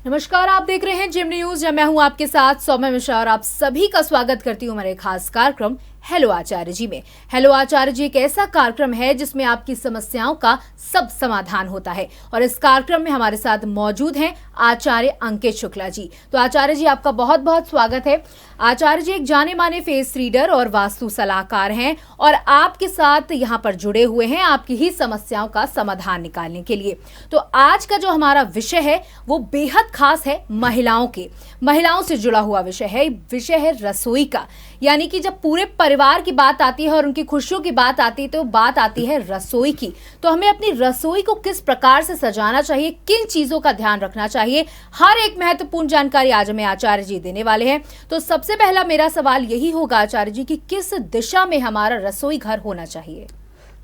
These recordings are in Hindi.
नमस्कार, आप देख रहे हैं जिम न्यूज या मैं हूं आपके साथ सौम्या मिश्रा और आप सभी का स्वागत करती हूं हमारे खास कार्यक्रम हेलो आचार्य जी में। हेलो आचार्य जी एक ऐसा कार्यक्रम है जिसमें आपकी समस्याओं का सब समाधान होता है और इस कार्यक्रम में हमारे साथ मौजूद हैं आचार्य अंकित शुक्ला जी। तो आचार्य जी आपका बहुत बहुत स्वागत है। आचार्य जी एक जाने माने फेस रीडर और वास्तु सलाहकार हैं और आपके साथ यहाँ पर जुड़े हुए हैं आपकी ही समस्याओं का समाधान निकालने के लिए। तो आज का जो हमारा विषय है वो बेहद खास है, महिलाओं से जुड़ा हुआ विषय है रसोई का। यानी कि जब पूरे परिवार की बात आती है और उनकी खुशियों की बात आती है तो बात आती है रसोई की। तो हमें अपनी रसोई को किस प्रकार से सजाना चाहिए, किन चीजों का ध्यान रखना चाहिए, हर एक महत्वपूर्ण जानकारी आज हमें आचार्य जी देने वाले हैं। तो सबसे पहला मेरा सवाल यही होगा आचार्य जी कि किस दिशा में हमारा रसोई घर होना चाहिए।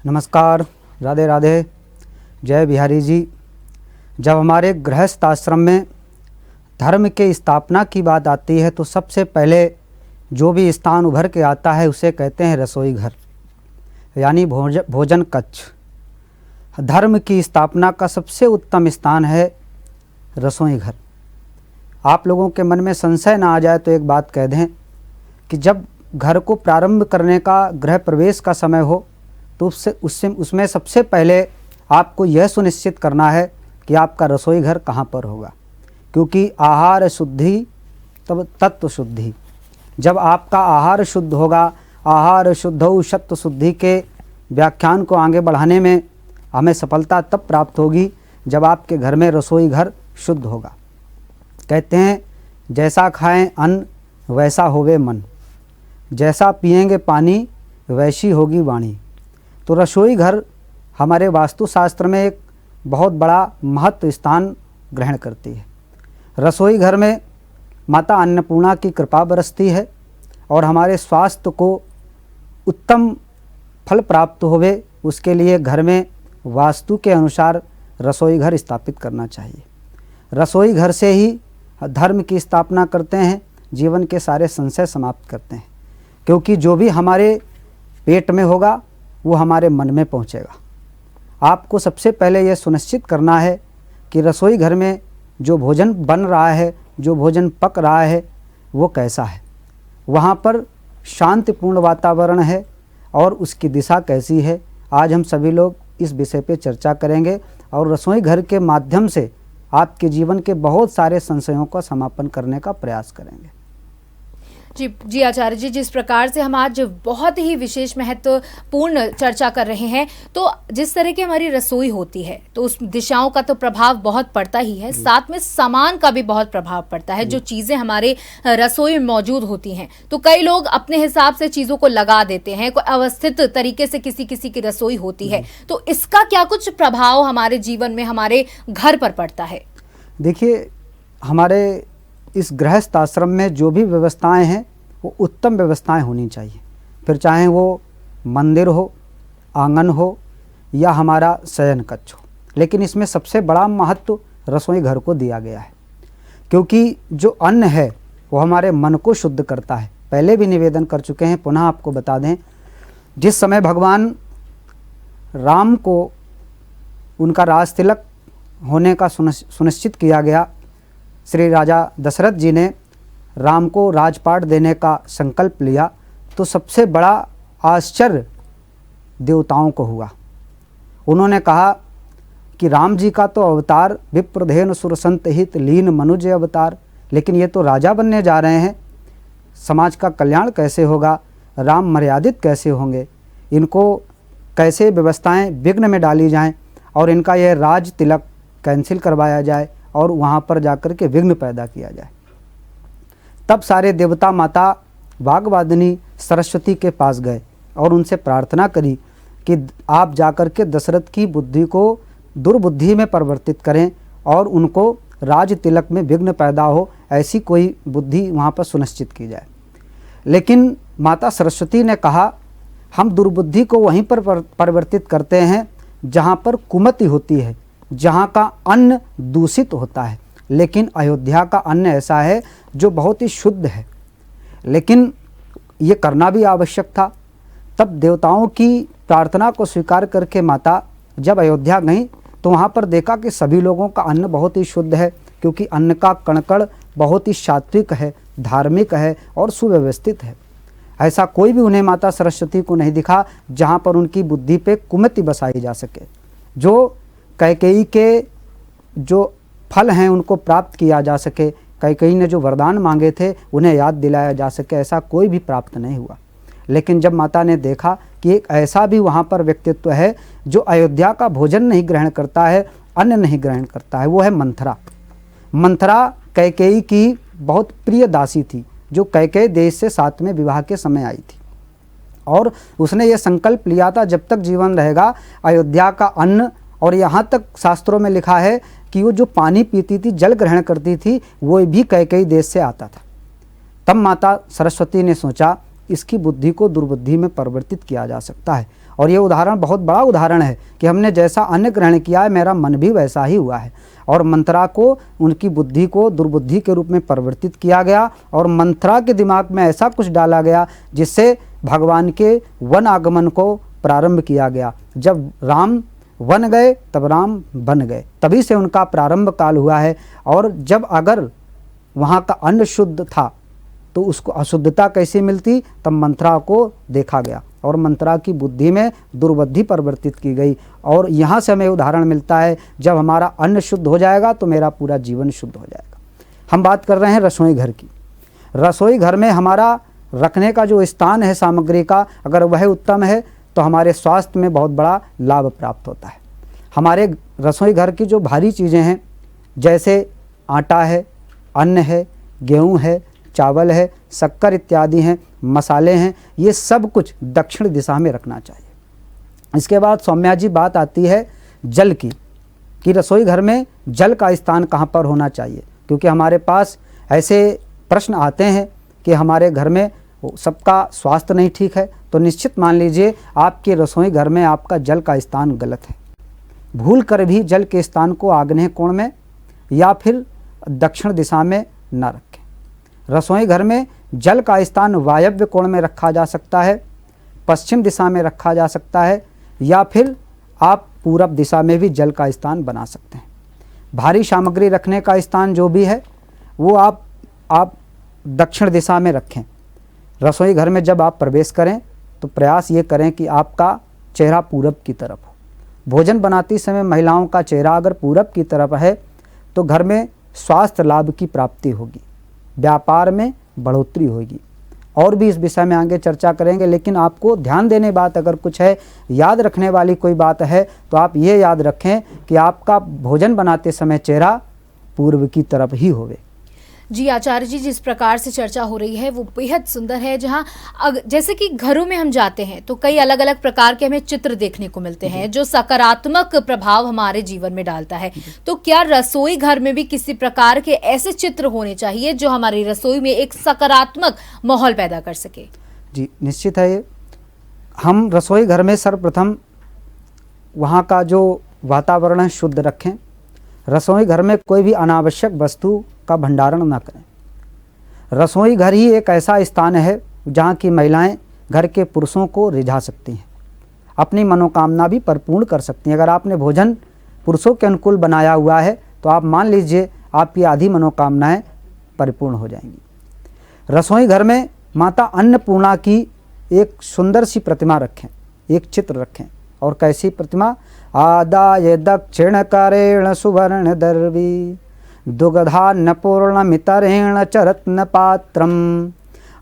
नमस्कार, राधे राधे, जय बिहारी जी। जब हमारे गृहस्थ आश्रम में धर्म के स्थापना की बात आती है तो सबसे पहले जो भी स्थान उभर के आता है उसे कहते हैं रसोई घर, यानी भोजन कक्ष। धर्म की स्थापना का सबसे उत्तम स्थान है रसोई घर। आप लोगों के मन में संशय ना आ जाए तो एक बात कह दें कि जब घर को प्रारंभ करने का गृह प्रवेश का समय हो तो उसमें सबसे पहले आपको यह सुनिश्चित करना है कि आपका रसोई घर कहाँ पर होगा, क्योंकि आहार शुद्धि तब तत्व शुद्धि। जब आपका आहार शुद्ध होगा, आहार शुद्धौ सत्व शुद्धि के व्याख्यान को आगे बढ़ाने में हमें सफलता तब प्राप्त होगी जब आपके घर में रसोई घर शुद्ध होगा। कहते हैं जैसा खाएं अन्न वैसा होवे मन, जैसा पिएंगे पानी वैसी होगी वाणी। तो रसोई घर हमारे वास्तुशास्त्र में एक बहुत बड़ा महत्व स्थान ग्रहण करती है। रसोई घर में माता अन्नपूर्णा की कृपा बरसती है और हमारे स्वास्थ्य को उत्तम फल प्राप्त होवे उसके लिए घर में वास्तु के अनुसार रसोई घर स्थापित करना चाहिए। रसोई घर से ही धर्म की स्थापना करते हैं, जीवन के सारे संशय समाप्त करते हैं, क्योंकि जो भी हमारे पेट में होगा वो हमारे मन में पहुंचेगा। आपको सबसे पहले यह सुनिश्चित करना है कि रसोई घर में जो भोजन बन रहा है, जो भोजन पक रहा है वो कैसा है, वहाँ पर शांतिपूर्ण वातावरण है और उसकी दिशा कैसी है। आज हम सभी लोग इस विषय पे चर्चा करेंगे और रसोई घर के माध्यम से आपके जीवन के बहुत सारे संशयों का समापन करने का प्रयास करेंगे। जी आचार्य जी, जिस प्रकार से हम आज बहुत ही विशेष महत्वपूर्ण चर्चा कर रहे हैं, तो जिस तरह की हमारी रसोई होती है तो उस दिशाओं का तो प्रभाव बहुत पड़ता ही है, साथ में सामान का भी बहुत प्रभाव पड़ता है। जो चीज़ें हमारे रसोई में मौजूद होती हैं तो कई लोग अपने हिसाब से चीज़ों को लगा देते हैं, कोई अवस्थित तरीके से किसी की रसोई होती है, तो इसका क्या कुछ प्रभाव हमारे जीवन में, हमारे घर पर पड़ता है? देखिए, हमारे इस गृहस्थ आश्रम में जो भी व्यवस्थाएं हैं वो उत्तम व्यवस्थाएं होनी चाहिए, फिर चाहे वो मंदिर हो, आंगन हो या हमारा शयन कक्ष हो। लेकिन इसमें सबसे बड़ा महत्व रसोई घर को दिया गया है, क्योंकि जो अन्न है वो हमारे मन को शुद्ध करता है। पहले भी निवेदन कर चुके हैं, पुनः आपको बता दें, जिस समय भगवान राम को उनका राज तिलक होने का सुनिश्चित किया गया, श्री राजा दशरथ जी ने राम को राजपाट देने का संकल्प लिया, तो सबसे बड़ा आश्चर्य देवताओं को हुआ। उन्होंने कहा कि राम जी का तो अवतार विप्रधेन सुरसंत हित लीन मनुज अवतार, लेकिन ये तो राजा बनने जा रहे हैं, समाज का कल्याण कैसे होगा, राम मर्यादित कैसे होंगे, इनको कैसे व्यवस्थाएं विघ्न में डाली जाएं और इनका यह राज तिलक कैंसिल करवाया जाए और वहाँ पर जाकर के विघ्न पैदा किया जाए। तब सारे देवता माता वाग्वादिनी सरस्वती के पास गए और उनसे प्रार्थना करी कि आप जाकर के दशरथ की बुद्धि को दुर्बुद्धि में परिवर्तित करें और उनको राज तिलक में विघ्न पैदा हो, ऐसी कोई बुद्धि वहाँ पर सुनिश्चित की जाए। लेकिन माता सरस्वती ने कहा, हम दुर्बुद्धि को वहीं पर परिवर्तित करते हैं जहाँ पर कुमति होती है, जहाँ का अन्न दूषित होता है। लेकिन अयोध्या का अन्न ऐसा है जो बहुत ही शुद्ध है, लेकिन ये करना भी आवश्यक था। तब देवताओं की प्रार्थना को स्वीकार करके माता जब अयोध्या गईं तो वहाँ पर देखा कि सभी लोगों का अन्न बहुत ही शुद्ध है, क्योंकि अन्न का कण-कण बहुत ही सात्विक है, धार्मिक है और सुव्यवस्थित है। ऐसा कोई भी उन्हें माता सरस्वती को नहीं दिखा जहाँ पर उनकी बुद्धि पे कुमति बसाई जा सके। जो कैकेयी के जो फल हैं उनको प्राप्त किया जा सके, कैकेयी ने जो वरदान मांगे थे उन्हें याद दिलाया जा सके, ऐसा कोई भी प्राप्त नहीं हुआ। लेकिन जब माता ने देखा कि एक ऐसा भी वहाँ पर व्यक्तित्व है जो अयोध्या का भोजन नहीं ग्रहण करता है, अन्न नहीं ग्रहण करता है, वो है मंथरा। मंथरा कैकेयी की बहुत प्रिय दासी थी जो कैकेयी देश से 7वें विवाह के समय आई थी और उसने ये संकल्प लिया था जब तक जीवन रहेगा अयोध्या का अन्न, और यहाँ तक शास्त्रों में लिखा है कि वो जो पानी पीती थी, जल ग्रहण करती थी, वो भी कैकेयी देश से आता था। तब माता सरस्वती ने सोचा इसकी बुद्धि को दुर्बुद्धि में परिवर्तित किया जा सकता है। और ये उदाहरण बहुत बड़ा उदाहरण है कि हमने जैसा अन्न ग्रहण किया है मेरा मन भी वैसा ही हुआ है। और मंथरा को उनकी बुद्धि को दुर्बुद्धि के रूप में परिवर्तित किया गया और मंथरा के दिमाग में ऐसा कुछ डाला गया जिससे भगवान के वन आगमन को प्रारंभ किया गया। जब राम वन गए तब राम बन गए, तभी से उनका प्रारंभ काल हुआ है। और जब अगर वहाँ का अन्न शुद्ध था तो उसको अशुद्धता कैसे मिलती, तब मंथरा को देखा गया और मंथरा की बुद्धि में दुर्बुद्धि परिवर्तित की गई। और यहाँ से हमें उदाहरण मिलता है जब हमारा अन्न शुद्ध हो जाएगा तो मेरा पूरा जीवन शुद्ध हो जाएगा। हम बात कर रहे हैं रसोई घर की। रसोई घर में हमारा रखने का जो स्थान है सामग्री का, अगर वह उत्तम है तो हमारे स्वास्थ्य में बहुत बड़ा लाभ प्राप्त होता है। हमारे रसोई घर की जो भारी चीज़ें हैं जैसे आटा है, अन्न है, गेहूँ है, चावल है, शक्कर इत्यादि हैं, मसाले हैं, ये सब कुछ दक्षिण दिशा में रखना चाहिए। इसके बाद सौम्या जी बात आती है जल की, कि रसोई घर में जल का स्थान कहाँ पर होना चाहिए, क्योंकि हमारे पास ऐसे प्रश्न आते हैं कि हमारे घर में सबका स्वास्थ्य नहीं ठीक है, तो निश्चित मान लीजिए आपके रसोई घर में आपका जल का स्थान गलत है। भूल कर भी जल के स्थान को आग्नेय कोण में या फिर दक्षिण दिशा में न रखें। रसोई घर में जल का स्थान वायव्य कोण में रखा जा सकता है, पश्चिम दिशा में रखा जा सकता है, या फिर आप पूरब दिशा में भी जल का स्थान बना सकते हैं। भारी सामग्री रखने का स्थान जो भी है वो आप दक्षिण दिशा में रखें। रसोई घर में जब आप प्रवेश करें तो प्रयास ये करें कि आपका चेहरा पूरब की तरफ हो। भोजन बनाती समय महिलाओं का चेहरा अगर पूरब की तरफ है तो घर में स्वास्थ्य लाभ की प्राप्ति होगी, व्यापार में बढ़ोतरी होगी। और भी इस विषय में आगे चर्चा करेंगे, लेकिन आपको ध्यान देने बात अगर कुछ है, याद रखने वाली कोई बात है तो आप ये याद रखें कि आपका भोजन बनाते समय चेहरा पूर्व की तरफ ही होवे। जी आचार्य जी, जिस प्रकार से चर्चा हो रही है वो बेहद सुंदर है। जहाँ जैसे कि घरों में हम जाते हैं तो कई अलग अलग प्रकार के हमें चित्र देखने को मिलते हैं जो सकारात्मक प्रभाव हमारे जीवन में डालता है। तो क्या रसोई घर में भी किसी प्रकार के ऐसे चित्र होने चाहिए जो हमारी रसोई में एक सकारात्मक माहौल पैदा कर सके? जी निश्चित है। हम रसोई घर में सर्वप्रथम वहाँ का जो वातावरण शुद्ध रखें। रसोई घर में कोई भी अनावश्यक वस्तु का भंडारण न करें। रसोई घर ही एक ऐसा स्थान है जहाँ की महिलाएं घर के पुरुषों को रिझा सकती हैं, अपनी मनोकामना भी परिपूर्ण कर सकती हैं। अगर आपने भोजन पुरुषों के अनुकूल बनाया हुआ है तो आप मान लीजिए आपकी आधी मनोकामनाएं परिपूर्ण हो जाएंगी। रसोई घर में माता अन्नपूर्णा की एक सुंदर सी प्रतिमा रखें, एक चित्र रखें। और कैसी प्रतिमा? आदाय दक्षिण करेण सुवर्ण दर्वी दुग्धान्न पूर्णमितरेण चरत्न पात्रम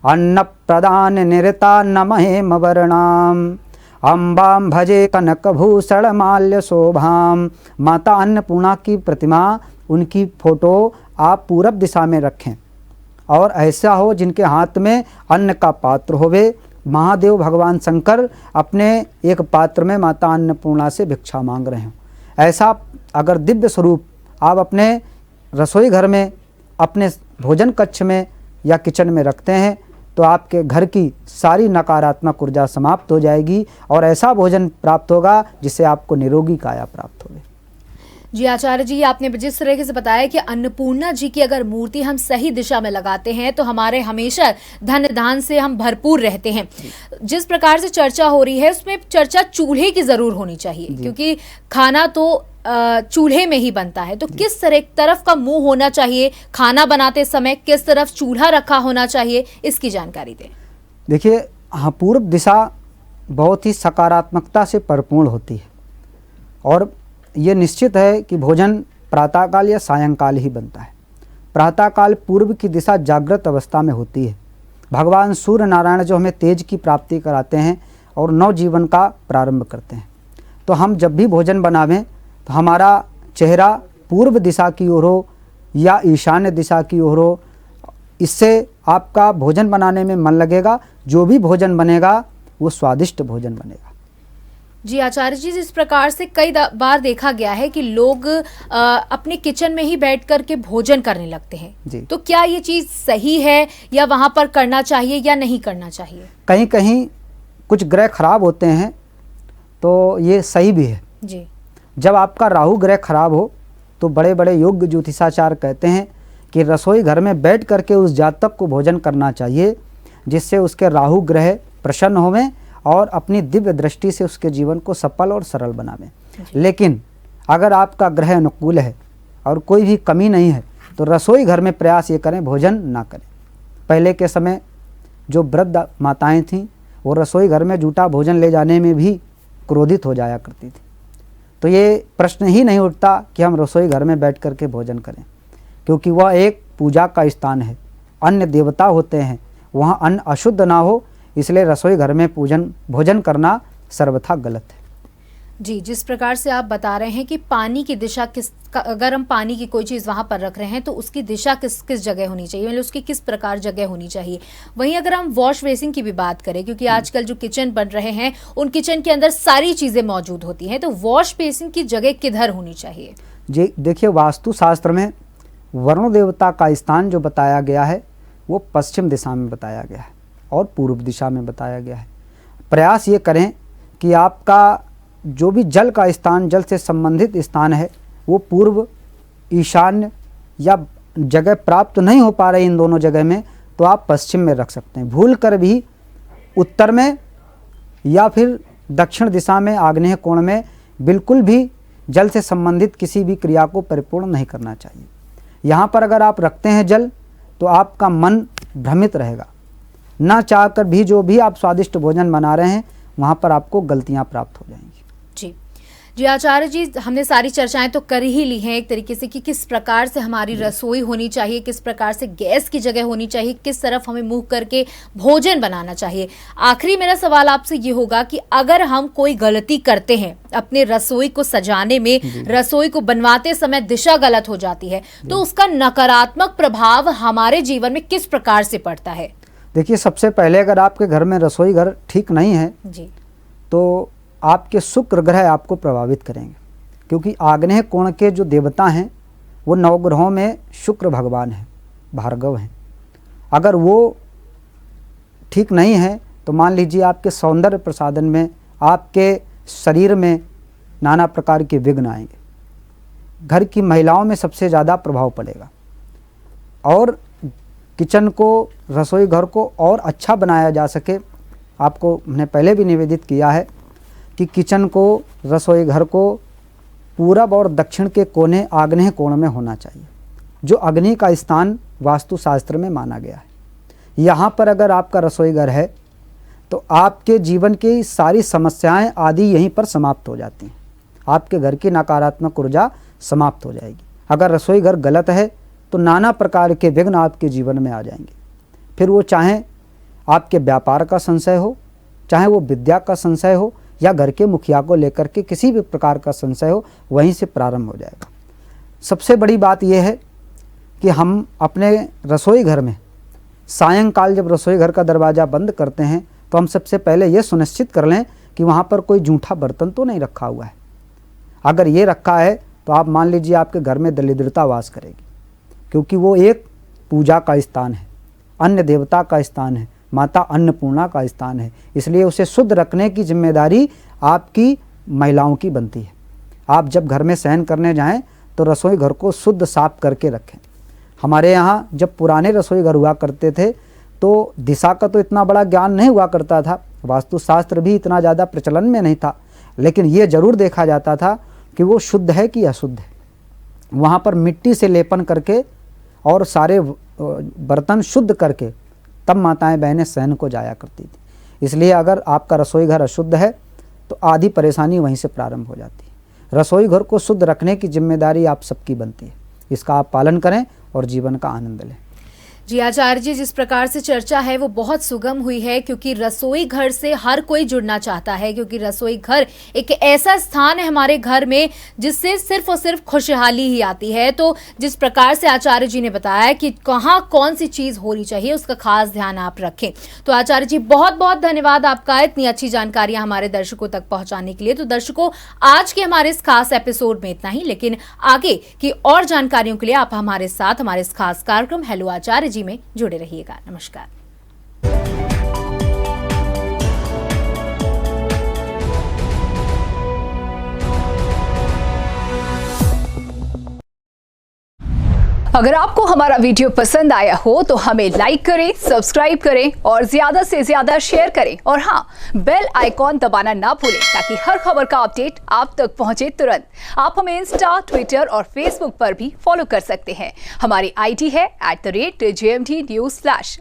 अन्न प्रदान निरता नमहेम वर्णाम अम्बाम भजे कनकभूषण माल्य शोभाम। माता अन्नपूर्णा की प्रतिमा, उनकी फोटो आप पूरब दिशा में रखें और ऐसा हो जिनके हाथ में अन्न का पात्र होवे। महादेव भगवान शंकर अपने एक पात्र में माता अन्नपूर्णा से भिक्षा मांग रहे हैं। ऐसा अगर दिव्य स्वरूप आप अपने रसोई घर में, अपने भोजन कक्ष में या किचन में रखते हैं तो आपके घर की सारी नकारात्मक ऊर्जा समाप्त हो जाएगी और ऐसा भोजन प्राप्त होगा जिससे आपको निरोगी काया प्राप्त होगी। जी आचार्य जी, आपने जिस तरीके से बताया कि अन्नपूर्णा जी की अगर मूर्ति हम सही दिशा में लगाते हैं तो हमारे हमेशा धन धान से हम भरपूर रहते हैं। जिस प्रकार से चर्चा हो रही है उसमें चर्चा चूल्हे की जरूर होनी चाहिए, क्योंकि खाना तो चूल्हे में ही बनता है, तो किस तरफ का मुंह होना चाहिए खाना बनाते समय, किस तरफ चूल्हा रखा होना चाहिए, इसकी जानकारी दें। देखिए, हाँ, पूर्व दिशा बहुत ही सकारात्मकता से परिपूर्ण होती है और ये निश्चित है कि भोजन प्रातःकाल या सायंकाल ही बनता है। प्रातःकाल पूर्व की दिशा जागृत अवस्था में होती है। भगवान सूर्य नारायण जो हमें तेज की प्राप्ति कराते हैं और नवजीवन का प्रारंभ करते हैं। तो हम जब भी भोजन बनावें तो हमारा चेहरा पूर्व दिशा की ओर हो या ईशान्य दिशा की ओर हो, इससे आपका भोजन बनाने में मन लगेगा। जो भी भोजन बनेगा वो स्वादिष्ट भोजन बनेगा। जी आचार्य जी, इस प्रकार से कई बार देखा गया है कि लोग अपने किचन में ही बैठ कर के भोजन करने लगते हैं जी। तो क्या ये चीज़ सही है या वहां पर करना चाहिए या नहीं करना चाहिए? कहीं कहीं कुछ ग्रह खराब होते हैं तो ये सही भी है जी। जब आपका राहु ग्रह खराब हो तो बड़े बड़े योग्य ज्योतिषाचार्य कहते हैं कि रसोई घर में बैठ करके उस जातक को भोजन करना चाहिए, जिससे उसके राहु ग्रह प्रसन्न होवें और अपनी दिव्य दृष्टि से उसके जीवन को सफल और सरल बनावें। लेकिन अगर आपका ग्रह अनुकूल है और कोई भी कमी नहीं है तो रसोई घर में प्रयास ये करें भोजन ना करें। पहले के समय जो वृद्ध माताएं थीं वो रसोई घर में जूठा भोजन ले जाने में भी क्रोधित हो जाया करती थी। तो ये प्रश्न ही नहीं उठता कि हम रसोई घर में बैठ कर के भोजन करें, क्योंकि वह एक पूजा का स्थान है, अन्य देवता होते हैं, वहाँ अन्न अशुद्ध ना हो, इसलिए रसोई घर में भोजन करना सर्वथा गलत है। जी, जिस प्रकार से आप बता रहे हैं कि पानी की दिशा अगर हम पानी की कोई चीज़ वहाँ पर रख रहे हैं तो उसकी दिशा किस जगह होनी चाहिए, मतलब उसकी किस प्रकार जगह होनी चाहिए। वहीं अगर हम वॉश बेसिन की भी बात करें, क्योंकि आजकल जो किचन बन रहे हैं उन किचन के अंदर सारी चीज़ें मौजूद होती हैं, तो वॉश बेसिन की जगह किधर होनी चाहिए? जी देखिए, वास्तु शास्त्र में वरुण देवता का स्थान जो बताया गया है वो पश्चिम दिशा में बताया गया है और पूर्व दिशा में बताया गया है। प्रयास ये करें कि आपका जो भी जल का स्थान, जल से संबंधित स्थान है, वो पूर्व, ईशान्य या जगह प्राप्त नहीं हो पा रही इन दोनों जगह में तो आप पश्चिम में रख सकते हैं। भूल कर भी उत्तर में या फिर दक्षिण दिशा में, आग्नेय कोण में बिल्कुल भी जल से संबंधित किसी भी क्रिया को परिपूर्ण नहीं करना चाहिए। यहाँ पर अगर आप रखते हैं जल तो आपका मन भ्रमित रहेगा, ना चाहकर भी जो भी आप स्वादिष्ट भोजन बना रहे हैं वहाँ पर आपको गलतियाँ प्राप्त हो जाएंगी। जी आचार्य जी, हमने सारी चर्चाएं तो कर ही ली हैं एक तरीके से कि किस प्रकार से हमारी रसोई होनी चाहिए, किस प्रकार से गैस की जगह होनी चाहिए, किस तरफ हमें मुंह करके भोजन बनाना चाहिए। आखिरी मेरा सवाल आपसे ये होगा कि अगर हम कोई गलती करते हैं अपने रसोई को सजाने में, रसोई को बनवाते समय दिशा गलत हो जाती है, तो उसका नकारात्मक प्रभाव हमारे जीवन में किस प्रकार से पड़ता है? देखिए, सबसे पहले अगर आपके घर में रसोई घर ठीक नहीं है जी, तो आपके शुक्र ग्रह आपको प्रभावित करेंगे, क्योंकि आग्नेय कोण के जो देवता हैं वो नवग्रहों में शुक्र भगवान हैं, भार्गव हैं। अगर वो ठीक नहीं है तो मान लीजिए आपके सौंदर्य प्रसाधन में, आपके शरीर में नाना प्रकार के विघ्न आएंगे। घर की महिलाओं में सबसे ज़्यादा प्रभाव पड़ेगा और किचन को, रसोई घर को और अच्छा बनाया जा सके, आपको हमने पहले भी निवेदित किया है कि किचन को, रसोई घर को पूरब और दक्षिण के कोने आग्नेय कोण में होना चाहिए, जो अग्नि का स्थान वास्तुशास्त्र में माना गया है। यहाँ पर अगर आपका रसोई घर है तो आपके जीवन की सारी समस्याएं आदि यहीं पर समाप्त हो जाती हैं। आपके घर की नकारात्मक ऊर्जा समाप्त हो जाएगी। अगर रसोई घर गलत है तो नाना प्रकार के विघ्न आपके जीवन में आ जाएंगे। फिर वो चाहे आपके व्यापार का संशय हो, चाहे वो विद्या का संशय हो या घर के मुखिया को लेकर के किसी भी प्रकार का संशय हो, वहीं से प्रारंभ हो जाएगा। सबसे बड़ी बात यह है कि हम अपने रसोई घर में सायंकाल जब रसोई घर का दरवाज़ा बंद करते हैं तो हम सबसे पहले ये सुनिश्चित कर लें कि वहाँ पर कोई जूठा बर्तन तो नहीं रखा हुआ है। अगर ये रखा है तो आप मान लीजिए आपके घर में दरिद्रता वास करेगी, क्योंकि वो एक पूजा का स्थान है, अन्य देवता का स्थान है, माता अन्नपूर्णा का स्थान है। इसलिए उसे शुद्ध रखने की जिम्मेदारी आपकी महिलाओं की बनती है। आप जब घर में शयन करने जाएं तो रसोई घर को शुद्ध साफ करके रखें। हमारे यहाँ जब पुराने रसोई घर हुआ करते थे तो दिशा का तो इतना बड़ा ज्ञान नहीं हुआ करता था, वास्तुशास्त्र भी इतना ज़्यादा प्रचलन में नहीं था, लेकिन ये ज़रूर देखा जाता था कि वो शुद्ध है कि अशुद्ध है। वहाँ पर मिट्टी से लेपन करके और सारे बर्तन शुद्ध करके तब माताएं बहनें शयन को जाया करती थी। इसलिए अगर आपका रसोई घर अशुद्ध है तो आधी परेशानी वहीं से प्रारंभ हो जाती है। रसोई घर को शुद्ध रखने की जिम्मेदारी आप सबकी बनती है। इसका आप पालन करें और जीवन का आनंद लें। जी आचार्य जी, जिस प्रकार से चर्चा है वो बहुत सुगम हुई है, क्योंकि रसोई घर से हर कोई जुड़ना चाहता है, क्योंकि रसोई घर एक ऐसा स्थान है हमारे घर में जिससे सिर्फ और सिर्फ खुशहाली ही आती है। तो जिस प्रकार से आचार्य जी ने बताया कि कहाँ कौन सी चीज होनी चाहिए उसका खास ध्यान आप रखें। तो आचार्य जी बहुत बहुत धन्यवाद आपका इतनी अच्छी जानकारियां हमारे दर्शकों तक पहुंचाने के लिए। तो दर्शकों, आज के हमारे इस खास एपिसोड में इतना ही, लेकिन आगे की और जानकारियों के लिए आप हमारे साथ हमारे इस खास कार्यक्रम हेलो आचार्य जी में जुड़े रहिएगा। नमस्कार। अगर आपको हमारा वीडियो पसंद आया हो तो हमें लाइक करें, सब्सक्राइब करें और ज्यादा से ज्यादा शेयर करें। और हाँ, बेल आइकॉन दबाना ना भूलें ताकि हर खबर का अपडेट आप तक पहुंचे तुरंत। आप हमें इंस्टा, ट्विटर और फेसबुक पर भी फॉलो कर सकते हैं। हमारी आईडी है @JMT News।